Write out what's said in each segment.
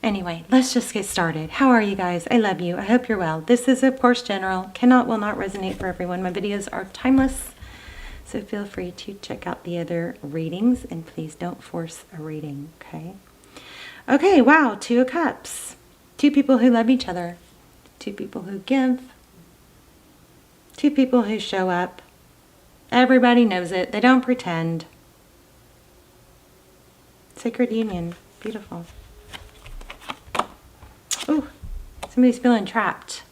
Anyway, let's just get started. How are you guys? I love you. I hope you're well. This is, of course, general. Cannot, will not resonate for everyone. My videos are timeless, so feel free to check out the other readings, and please don't force a reading, okay? Okay, wow, Two of Cups. Two people who love each other. Two people who give. Two people who show up. Everybody knows it. They don't pretend. Sacred union. Beautiful. Ooh, somebody's feeling trapped.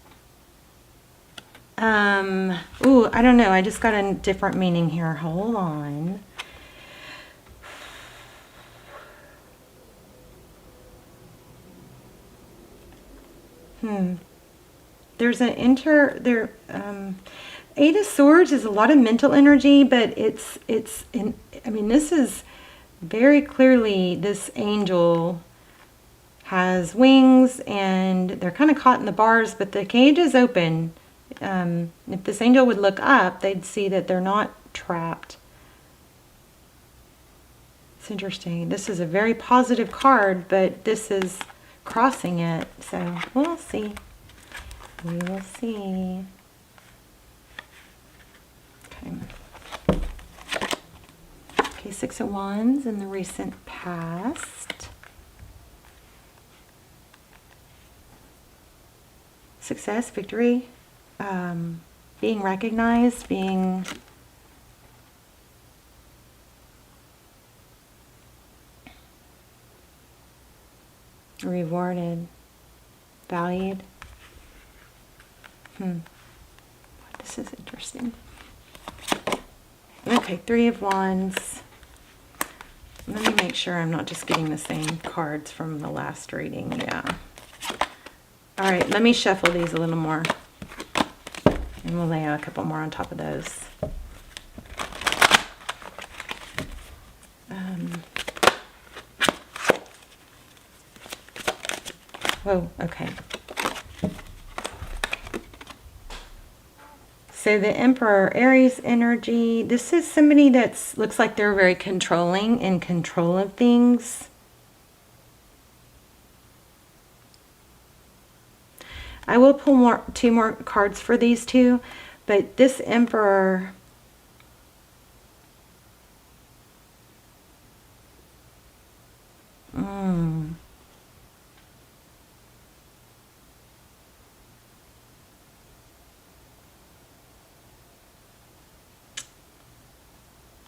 Ooh, I don't know. I just got a different meaning here. Hold on. There's an Eight of Swords is a lot of mental energy, but I mean, this is very clearly, this angel has wings and they're kind of caught in the bars, but the cage is open. If this angel would look up, they'd see that they're not trapped. It's interesting. This is a very positive card, but this is crossing it. So we'll see. We will see. Okay, Six of Wands in the recent past. Success, victory, being recognized, being rewarded, valued. This is interesting. Okay, Three of Wands. Let me make sure I'm not just getting the same cards from the last reading. Yeah. All right, let me shuffle these a little more. And we'll lay out a couple more on top of those. Whoa, okay. So the Emperor, Aries energy. This is somebody that looks like they're very controlling, in control of things. I will pull two more cards for these two, but this Emperor,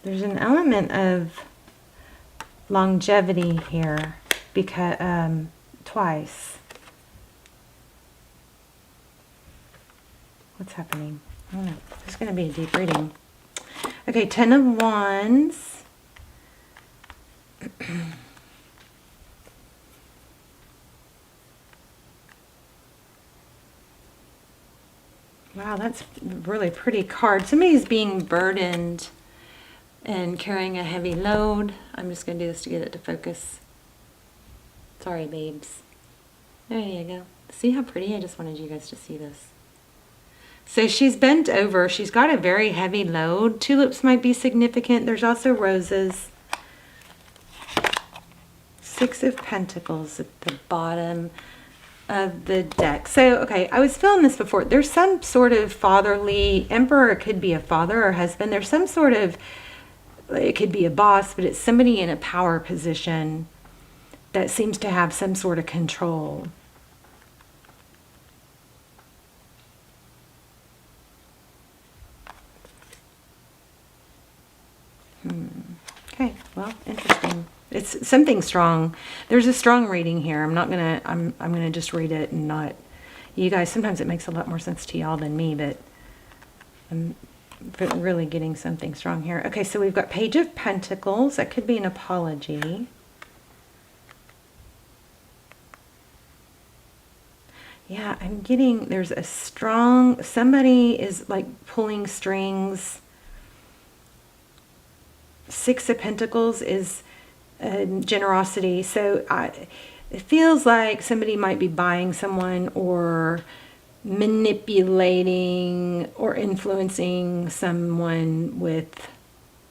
there's an element of longevity here, because twice. What's happening? I don't know. This is going to be a deep reading. Okay, Ten of Wands. Wow, that's a really pretty card. Somebody's being burdened and carrying a heavy load. I'm just going to do this to get it to focus. Sorry, babes. There you go. See how pretty? I just wanted you guys to see this. So she's bent over. She's got a very heavy load. Tulips might be significant. There's also roses. Six of Pentacles at the bottom of the deck. So, okay, I was feeling this before. There's some sort of fatherly, Emperor, it could be a father or husband. There's some sort of, it could be a boss, but it's somebody in a power position that seems to have some sort of control. Okay, well, interesting. It's something strong. There's a strong reading here. I'm gonna just read it and not, you guys, sometimes it makes a lot more sense to y'all than me, but I'm really getting something strong here. Okay, so we've got Page of Pentacles. That could be an apology. Yeah, I'm getting, there's a strong, somebody is like pulling strings. Six of Pentacles is generosity. So it feels like somebody might be buying someone or manipulating or influencing someone with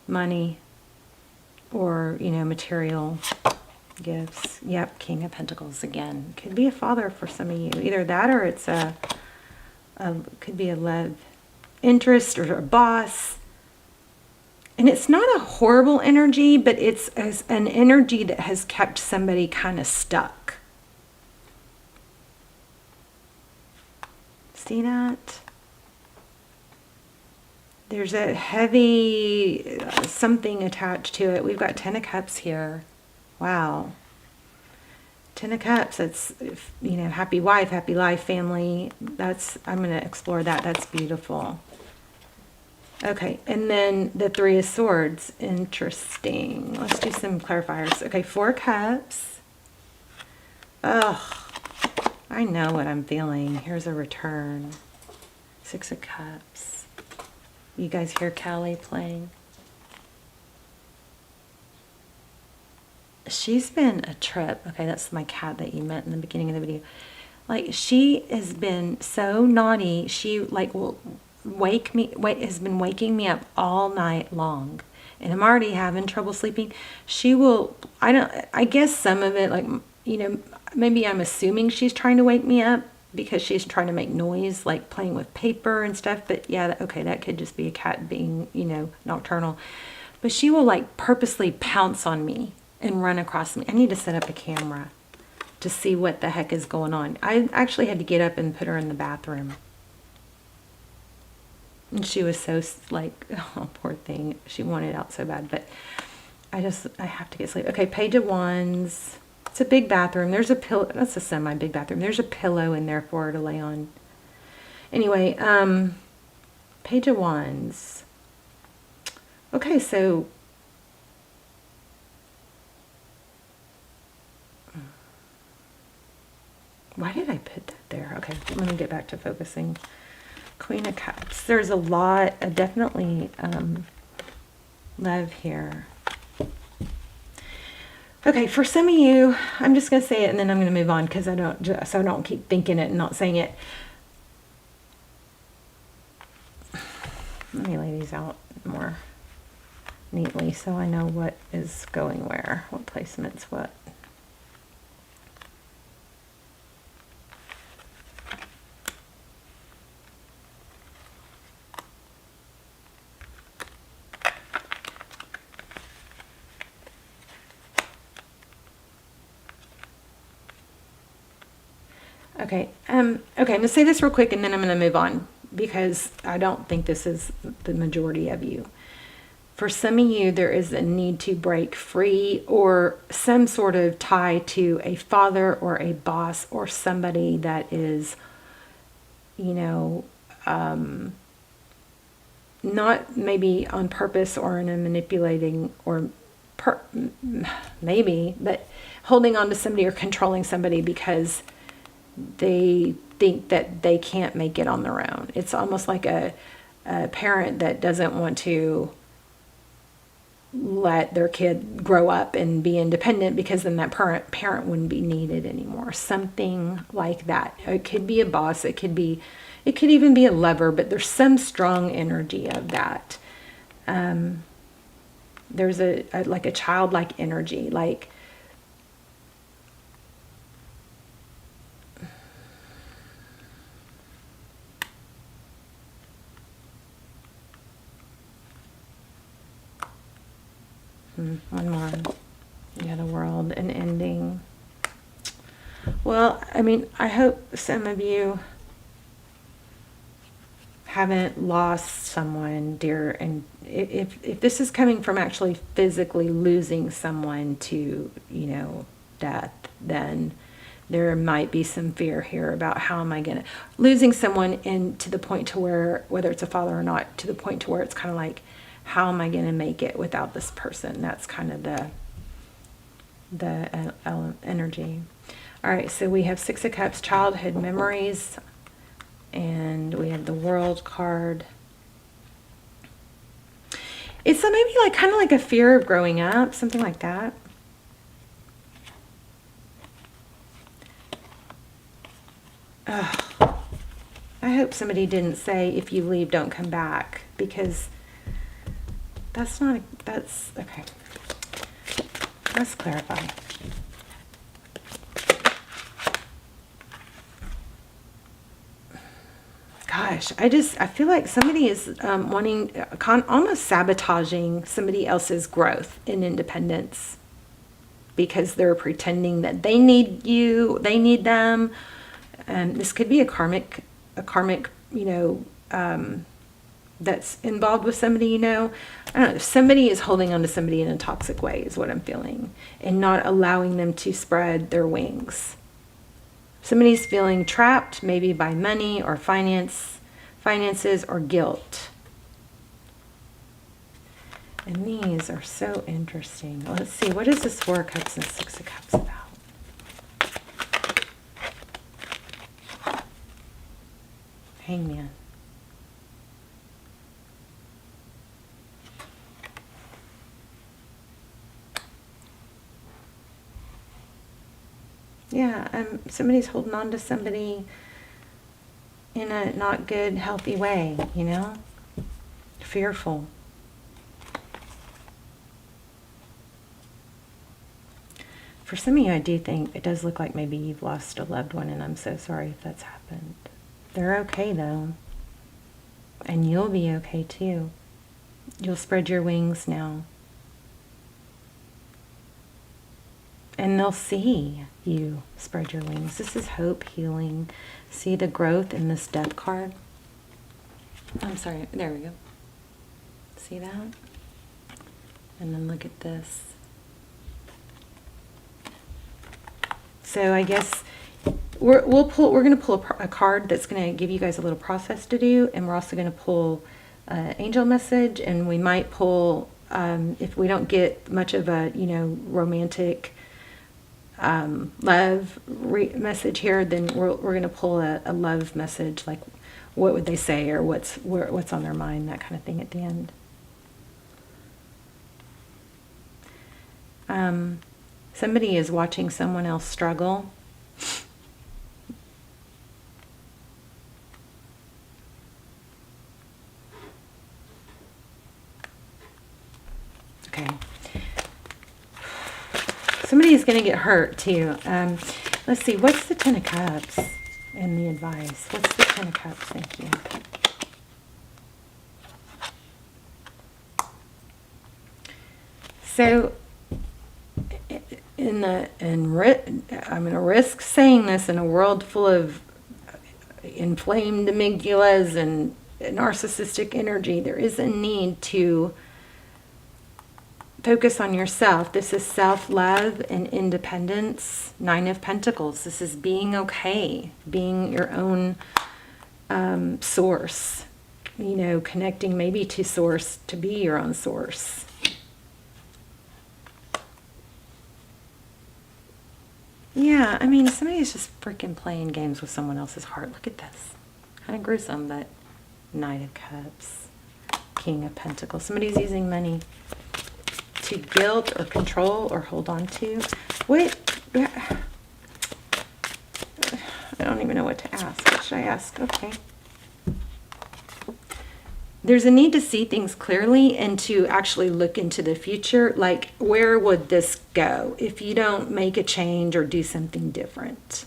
money or, you know, material Gifts. Yep, King of Pentacles again. Could be a father for some of you. Either that or it's could be a love interest or a boss. And it's not a horrible energy, but it's an energy that has kept somebody kind of stuck. See that? There's a heavy something attached to it. We've got 10 of Cups here. Wow. 10 of Cups, it's, you know, happy wife, happy life, family. I'm going to explore that. That's beautiful. Okay, and then the 3 of Swords. Interesting. Let's do some clarifiers. Okay, 4 Cups. Oh, I know what I'm feeling. Here's a return. 6 of Cups. You guys hear Callie playing? She's been a trip. Okay, that's my cat that you met in the beginning of the video. Like, she has been so naughty. She, like, will has been waking me up all night long. And I'm already having trouble sleeping. She will, I guess some of it, like, you know, maybe I'm assuming she's trying to wake me up because she's trying to make noise, like playing with paper and stuff. But yeah, okay, that could just be a cat being, you know, nocturnal. But she will, like, purposely pounce on me and run across me. I need to set up a camera to see what the heck is going on. I actually had to get up and put her in the bathroom. And she was so, like, oh, poor thing. She wanted out so bad. But I have to get sleep. Okay, Page of Wands. It's a big bathroom. There's a pillow. That's a semi-big bathroom. There's a pillow in there for her to lay on. Anyway, Page of Wands. Okay, so why did I put that there? Okay, let me get back to focusing. Queen of Cups. There's a lot, definitely love here. Okay, for some of you, I'm just going to say it and then I'm going to move on because I don't keep thinking it and not saying it. Let me lay these out more neatly so I know what is going where, what placement's what. Okay, okay, I'm going to say this real quick and then I'm going to move on because I don't think this is the majority of you. For some of you, there is a need to break free or some sort of tie to a father or a boss or somebody that is, you know, not maybe on purpose or in a manipulating or maybe, but holding on to somebody or controlling somebody because they think that they can't make it on their own. It's almost like a parent that doesn't want to let their kid grow up and be independent because then that parent wouldn't be needed anymore. Something like that. It could be a boss. It could even be a lover, but there's some strong energy of that. There's like a childlike energy, like one more. Yeah, the World, an ending. Well, I mean, I hope some of you haven't lost someone dear, and if this is coming from actually physically losing someone to, you know, death, then there might be some fear here about how am I going to losing someone, and to the point to where, whether it's a father or not, to the point to where it's kind of like, how am I going to make it without this person? That's kind of the energy. All right, so we have 6 of Cups, childhood memories, and we have the World card. It's maybe like kind of like a fear of growing up, something like that. Ugh. I hope somebody didn't say, if you leave, don't come back, because that's okay. Let's clarify. gosh, I feel like somebody is wanting, almost sabotaging somebody else's growth and independence because they're pretending that they need you, they need them. This could be a karmic, you know, that's involved with somebody, you know. I don't know, somebody is holding on to somebody in a toxic way is what I'm feeling, and not allowing them to spread their wings. Somebody's feeling trapped, maybe by money or finances or guilt. And these are so interesting. Let's see, what is this Four of Cups and Six of Cups about? Hangman. Yeah, somebody's holding on to somebody in a not good, healthy way, you know? Fearful. For some of you, I do think it does look like maybe you've lost a loved one, and I'm so sorry if that's happened. They're okay, though. And you'll be okay, too. You'll spread your wings now. And they'll see you spread your wings. This is hope, healing. See the growth in this Death card? I'm sorry, there we go. See that? And then look at this. So I guess we're going to pull a card that's going to give you guys a little process to do, and we're also going to pull angel message, and we might pull, if we don't get much of a, you know, romantic love message here, then we're going to pull a love message, like what would they say, or what's on their mind, that kind of thing at the end. Somebody is watching someone else struggle. Okay. Somebody is going to get hurt too. Let's see, what's the Ten of Cups and the advice? What's the Ten of Cups? Thank you. So, I'm going to risk saying this in a world full of inflamed amygdalas and narcissistic energy. There is a need to focus on yourself. This is self-love and independence. Nine of Pentacles. This is being okay, being your own source. You know, connecting maybe to source, to be your own source. Yeah, I mean, somebody's just freaking playing games with someone else's heart. Look at this. Kind of gruesome, but Knight of Cups, King of Pentacles. Somebody's using money to guilt or control or hold on to. What? I don't even know what to ask. What should I ask? Okay. There's a need to see things clearly and to actually look into the future. Like, where would this go if you don't make a change or do something different?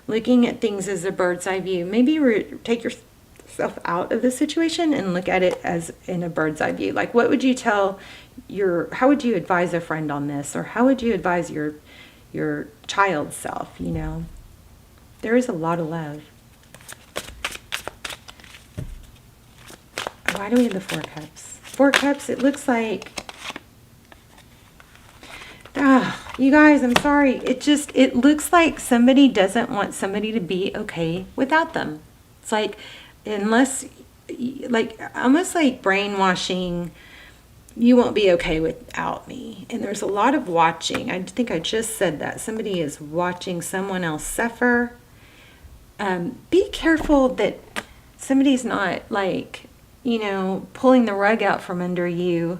Looking at things as a bird's eye view. Maybe take yourself out of the situation and look at it as in a bird's eye view. Like, what would you tell how would you advise a friend on this? Or how would you advise your child self, you know? There is a lot of love. Why do we have the Four Cups? Four Cups, it looks like... you guys, I'm sorry. It looks like somebody doesn't want somebody to be okay without them. It's like, unless, like, almost like brainwashing, you won't be okay without me. And there's a lot of watching. I think I just said that. Somebody is watching someone else suffer. Be careful that somebody's not, like, you know, pulling the rug out from under you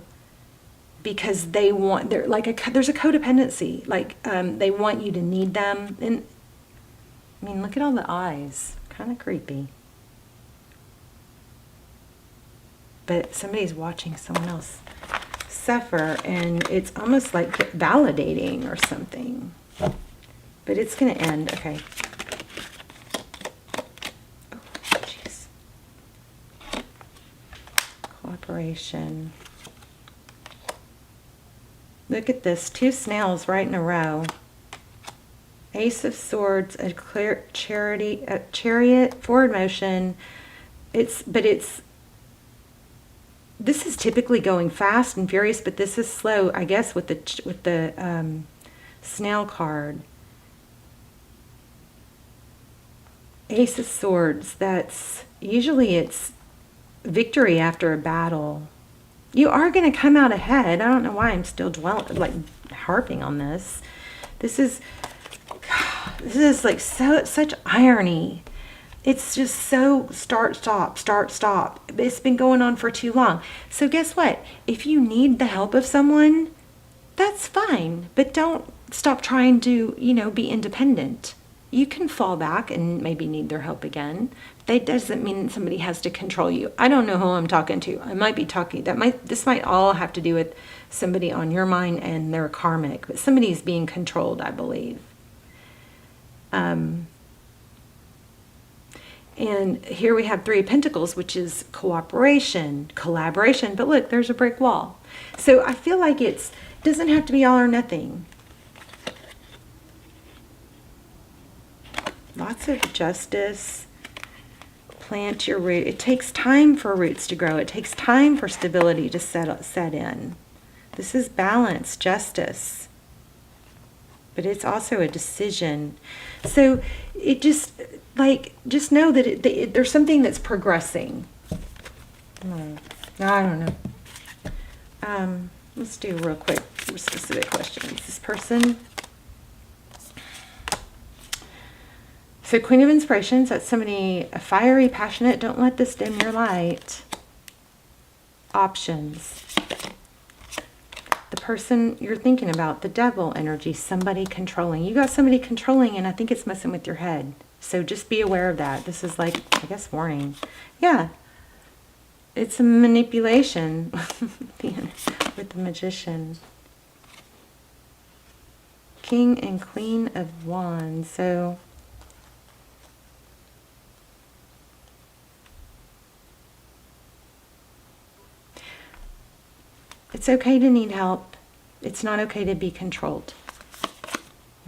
because there's a codependency. Like, they want you to need them. And, I mean, look at all the eyes. Kind of creepy. But somebody's watching someone else suffer, and it's almost like validating or something. But it's going to end. Okay. cooperation. Look at this, 2 snails right in a row. Ace of Swords, a clear chariot, forward motion. This is typically going fast and furious, but this is slow, I guess, with the snail card. Ace of Swords, that's usually it's victory after a battle. You are going to come out ahead. I don't know why I'm still harping on this. This is like such irony. It's just so start, stop, start, stop. It's been going on for too long. So guess what? If you need the help of someone, that's fine. But don't stop trying to, be independent. You can fall back and maybe need their help again. That doesn't mean somebody has to control you. I don't know who I'm talking to. I might be talking, this might all have to do with somebody on your mind and their karmic, but somebody's being controlled, I believe. And here we have 3 of Pentacles, which is cooperation, collaboration. But look, there's a brick wall. So I feel like it doesn't have to be all or nothing. Lots of justice. Plant your root. It takes time for roots to grow. It takes time for stability to set in. This is balance, justice. But it's also a decision. So it just know that there's something that's progressing. I don't know. Let's do real quick specific questions. This person. So Queen of Inspirations, that's somebody fiery, passionate. Don't let this dim your light. Options. The person you're thinking about, the devil energy, somebody controlling. You got somebody controlling, and I think it's messing with your head. So just be aware of that. This is like, I guess, warning. Yeah. It's a manipulation with the Magician. King and Queen of Wands. So it's okay to need help. It's not okay to be controlled.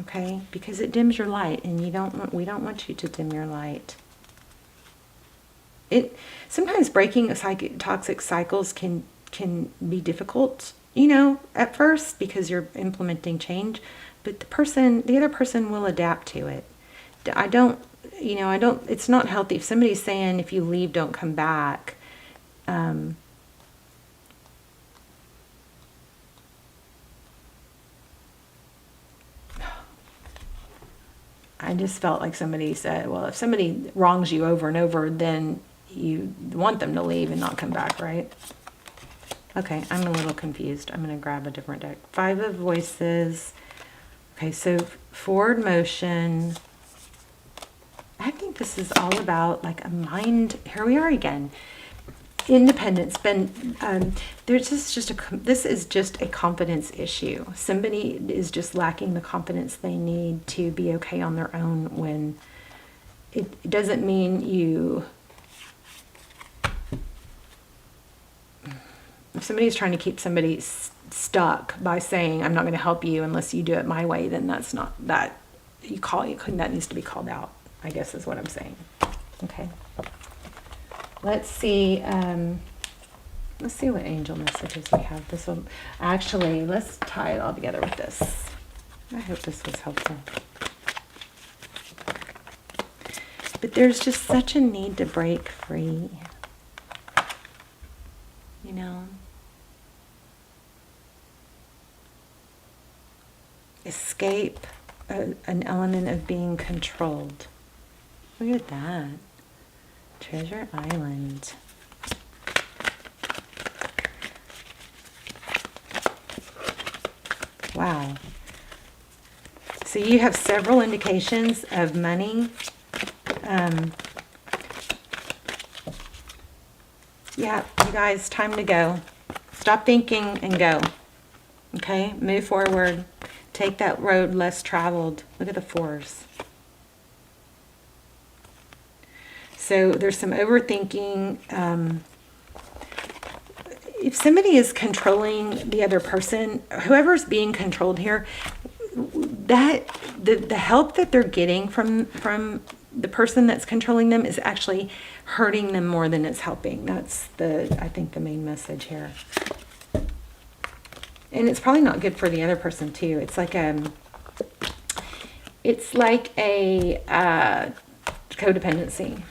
Okay? Because it dims your light, and we don't want you to dim your light. Sometimes breaking toxic cycles can be difficult, at first, because you're implementing change, but the other person will adapt to it. It's not healthy. If somebody's saying if you leave, don't come back, I just felt like somebody said, well, if somebody wrongs you over and over, then you want them to leave and not come back, right? Okay, I'm a little confused. I'm going to grab a different deck. 5 of Voices. Okay, so forward motion. I think this is all about like a mind. Here we are again. Independence. This is just a confidence issue. Somebody is just lacking the confidence they need to be okay on their own. When it doesn't mean if somebody's trying to keep somebody stuck by saying, I'm not going to help you unless you do it my way, then that's not that that needs to be called out, I guess is what I'm saying. Okay. Let's see what angel messages we have. This one, actually, let's tie it all together with this. I hope this was helpful. But there's just such a need to break free. Escape an element of being controlled. Look at that. Treasure Island. Wow. So you have several indications of money. Yeah, you guys, time to go. Stop thinking and go. Okay, move forward. Take that road less traveled. Look at the 4s. So there's some overthinking. if somebody is controlling the other person, whoever's being controlled here, that the help that they're getting from the person that's controlling them is actually hurting them more than it's helping. That's I think the main message here. And it's probably not good for the other person too. It's like a codependency.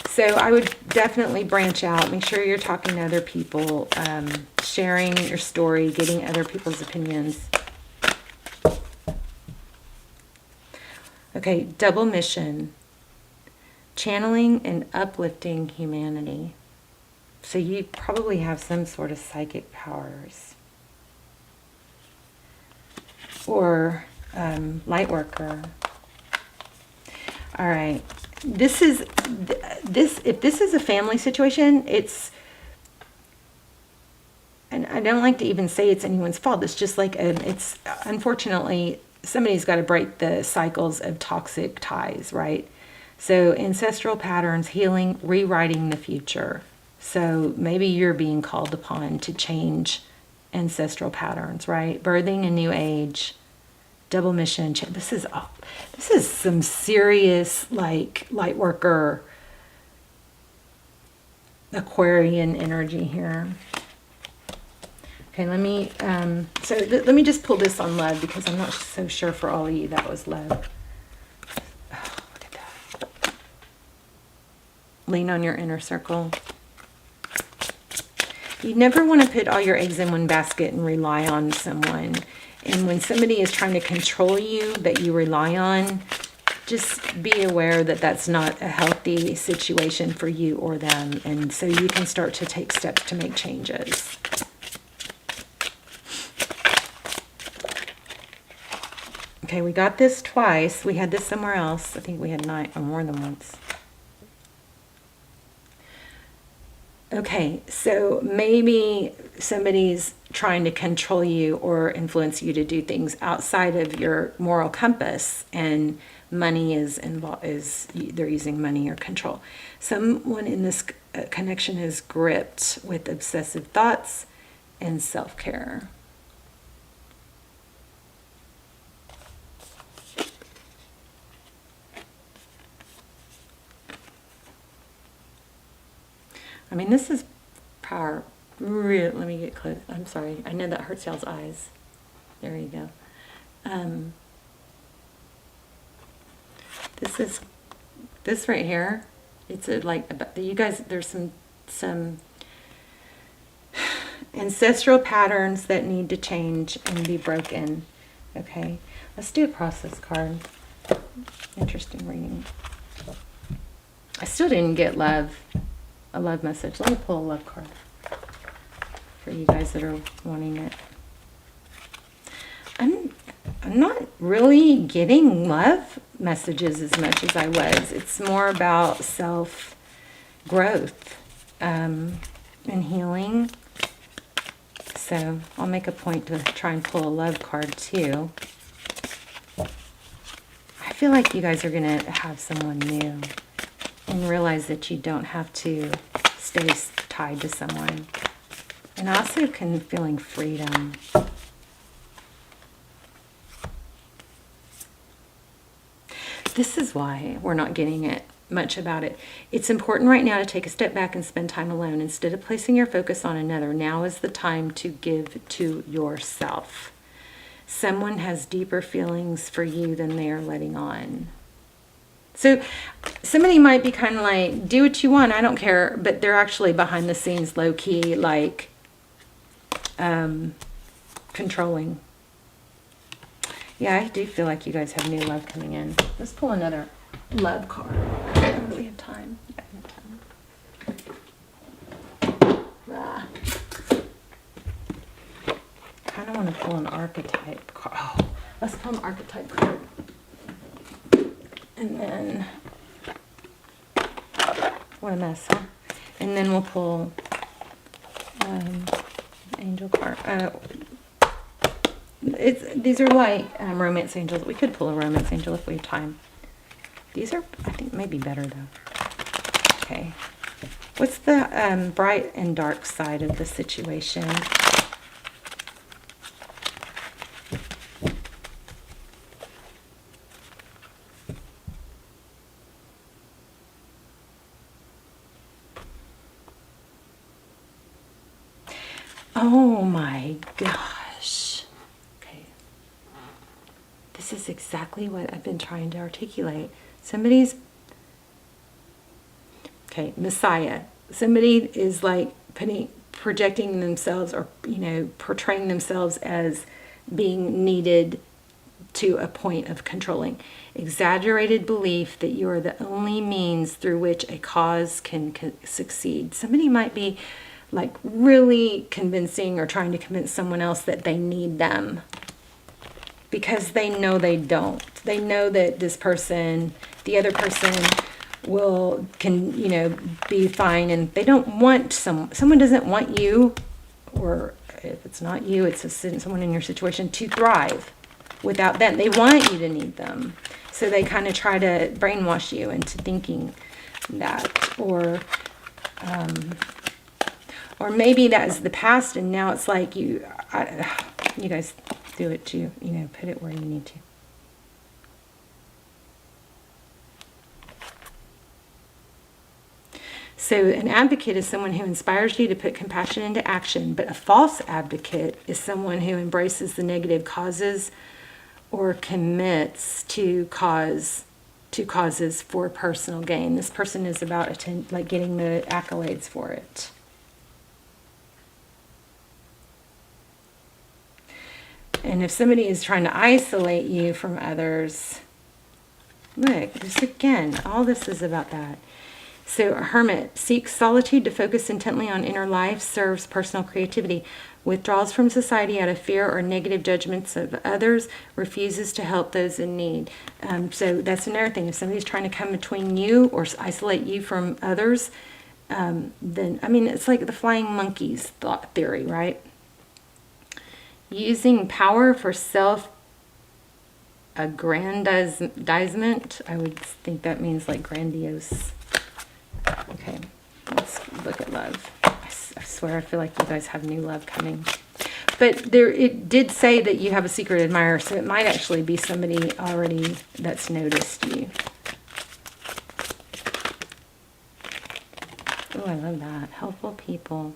So I would definitely branch out. Make sure you're talking to other people, sharing your story, getting other people's opinions. Okay, double mission. Channeling and uplifting humanity. So you probably have some sort of psychic powers. Or light worker. All right. If this is a family situation, and I don't like to even say it's anyone's fault. It's just like, it's unfortunately, somebody's got to break the cycles of toxic ties, right? So ancestral patterns, healing, rewriting the future. So maybe you're being called upon to change ancestral patterns, right? Birthing a new age. Double mission. This is some serious, like, light worker Aquarian energy here. Okay, let me let me just pull this on love, because I'm not so sure for all of you that was love. Oh, look at that. Lean on your inner circle. You never want to put all your eggs in one basket and rely on someone. And when somebody is trying to control you that you rely on, just be aware that that's not a healthy situation for you or them. And so you can start to take steps to make changes. Okay, we got this twice. We had this somewhere else. I think we had 9 or more than once. Okay, so maybe somebody's trying to control you or influence you to do things outside of your moral compass, and money is involved. They're using money or control. Someone in this connection is gripped with obsessive thoughts and self-care. I mean, this is power. Let me get close. I'm sorry. I know that hurts y'all's eyes. There you go. This right here. It's you guys. There's some ancestral patterns that need to change and be broken. Okay. Let's do a process card. Interesting reading. I still didn't get love. A love message. Let me pull a love card for you guys that are wanting it. I'm not really getting love messages as much as I was. It's more about self-growth and healing. So I'll make a point to try and pull a love card too. I feel like you guys are going to have someone new. And realize that you don't have to stay tied to someone. And I also can feeling freedom. This is why we're not getting it much about it. It's important right now to take a step back and spend time alone. Instead of placing your focus on another, now is the time to give to yourself. Someone has deeper feelings for you than they are letting on. So somebody might be kind of like, do what you want, I don't care, but they're actually behind the scenes, low-key, like, controlling. Yeah, I do feel like you guys have new love coming in. Let's pull another love card. I don't know that we have time. Yeah, we have time. I kind of want to pull an archetype card. Oh, let's pull an archetype card. And then, what a mess, huh? And then we'll pull angel card. These are like romance angels. We could pull a romance angel if we have time. These are, I think, maybe better though. Okay. What's the bright and dark side of the situation? Oh my gosh. Okay. This is exactly what I've been trying to articulate. Somebody's, okay, Messiah. Somebody is like projecting themselves, or, you know, portraying themselves as being needed to a point of controlling. Exaggerated belief that you are the only means through which a cause can succeed. Somebody might be like really convincing or trying to convince someone else that they need them, because they know they don't. They know that this person, the other person, can, you know, be fine, and they don't want someone doesn't want you, or if it's not you, it's someone in your situation, to thrive without them. They want you to need them. So they kind of try to brainwash you into thinking that, or maybe that's the past, and now it's like you guys do it too, you know, put it where you need to. So an advocate is someone who inspires you to put compassion into action, but a false advocate is someone who embraces the negative causes or commits to causes for personal gain. This person is about getting the accolades for it. And if somebody is trying to isolate you from others, look, just again, all this is about that. So a hermit seeks solitude to focus intently on inner life, serves personal creativity, withdraws from society out of fear or negative judgments of others, refuses to help those in need. So that's another thing. If somebody's trying to come between you or isolate you from others, then, I mean, it's like the flying monkeys thought theory, right? Using power for self-aggrandizement. I would think that means like grandiose. Okay, let's look at love. I swear I feel like you guys have new love coming. But it did say that you have a secret admirer, so it might actually be somebody already that's noticed you. Oh, I love that. Helpful people.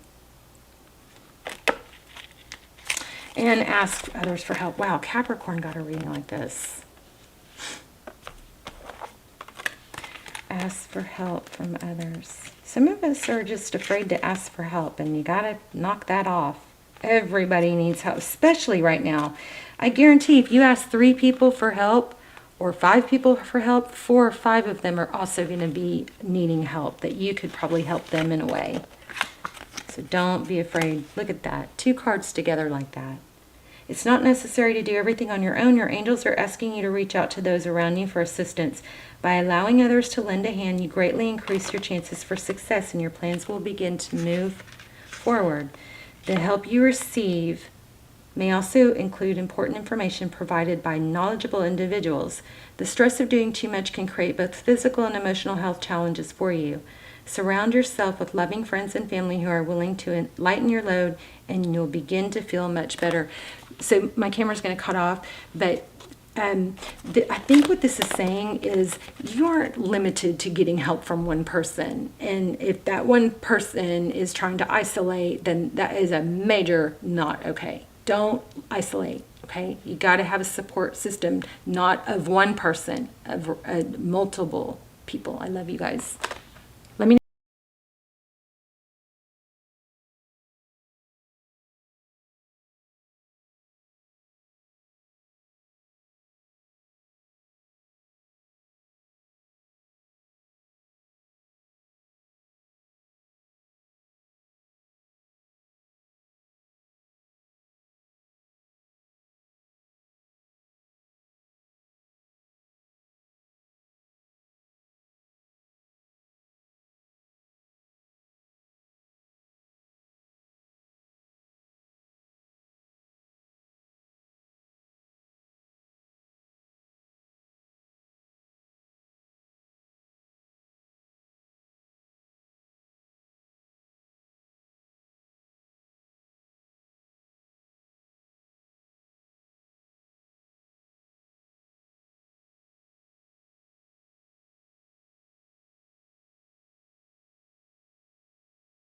And ask others for help. Wow, Capricorn got a reading like this. Ask for help from others. Some of us are just afraid to ask for help, and you gotta knock that off. Everybody needs help, especially right now. I guarantee if you ask 3 people for help or 5 people for help, 4 or 5 of them are also going to be needing help, that you could probably help them in a way. So don't be afraid. Look at that. 2 cards together like that. It's not necessary to do everything on your own. Your angels are asking you to reach out to those around you for assistance. By allowing others to lend a hand, you greatly increase your chances for success, and your plans will begin to move forward. The help you receive may also include important information provided by knowledgeable individuals. The stress of doing too much can create both physical and emotional health challenges for you. Surround yourself with loving friends and family who are willing to lighten your load, and you'll begin to feel much better. So my camera's going to cut off, but I think what this is saying is you aren't limited to getting help from one person. And if that one person is trying to isolate, then that is a major not okay. Don't isolate, okay? You got to have a support system, not of one person, of multiple people. I love you guys.